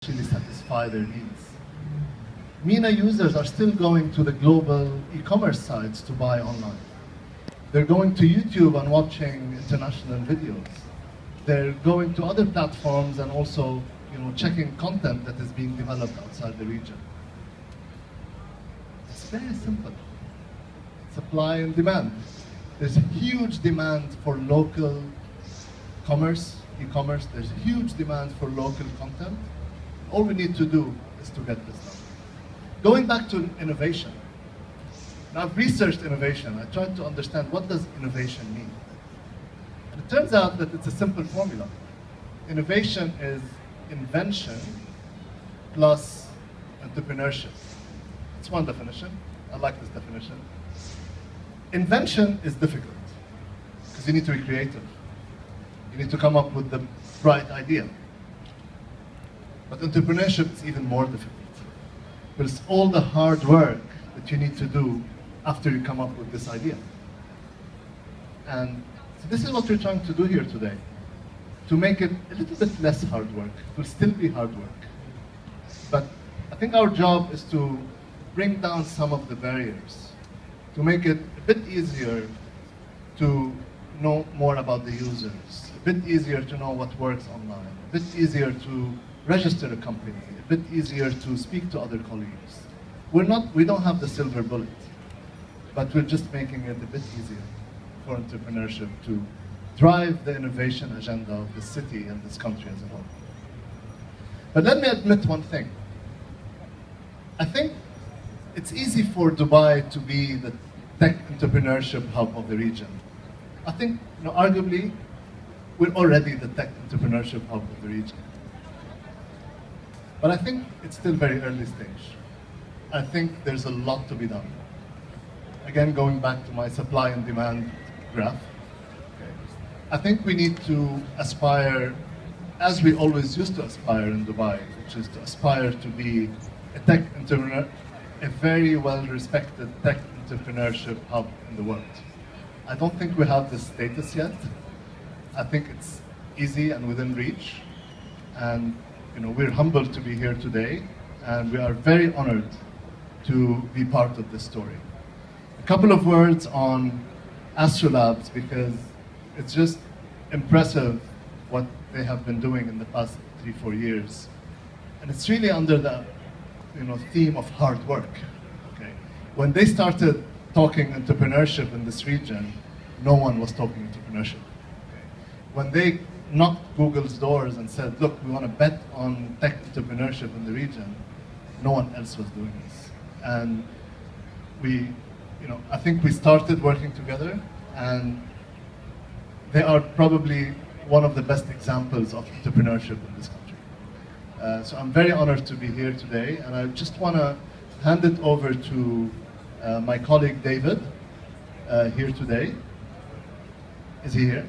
actually satisfy their needs. MENA users are still going to the global e-commerce sites to buy online. They're going to YouTube and watching international videos. They're going to other platforms and also, checking content that is being developed outside the region. It's very simple. Supply and demand. There's a huge demand for local commerce, e-commerce. There's a huge demand for local content. All we need to do is to get this done. Going back to innovation. Now, I've researched innovation. I tried to understand what does innovation mean. And it turns out that it's a simple formula. Innovation is invention plus entrepreneurship. It's one definition. I like this definition. Invention is difficult because you need to be creative. You need to come up with the right idea. But entrepreneurship is even more difficult. But it's all the hard work that you need to do after you come up with this idea. And so this is what we're trying to do here today, to make it a little bit less hard work. It will still be hard work. But I think our job is to bring down some of the barriers, to make it a bit easier to know more about the users, a bit easier to know what works online, a bit easier to register a company, a bit easier to speak to other colleagues. We don't have the silver bullet, but we're just making it a bit easier for entrepreneurship to drive the innovation agenda of the city and this country as a whole. But let me admit one thing. I think it's easy for Dubai to be the tech entrepreneurship hub of the region. I think, arguably, we're already the tech entrepreneurship hub of the region. But I think it's still very early stage. I think there's a lot to be done. Again, going back to my supply and demand graph, okay. I think we need to aspire, as we always used to aspire in Dubai, which is to aspire to be a tech entrepreneur, a very well-respected tech entrepreneurship hub in the world. I don't think we have this status yet. I think it's easy and within reach. And we're humbled to be here today, and we are very honored to be part of this story. A couple of words on AstroLabs, because it's just impressive what they have been doing in the past 3-4 years. And it's really under the theme of hard work. Okay? When they started talking entrepreneurship in this region, no one was talking entrepreneurship. Okay? When they knocked Google's doors and said, look, we want to bet on tech entrepreneurship in the region, no one else was doing this. And I think we started working together, and they are probably one of the best examples of entrepreneurship in this country. So I'm very honored to be here today, and I just want to hand it over to my colleague David here today. Is he here?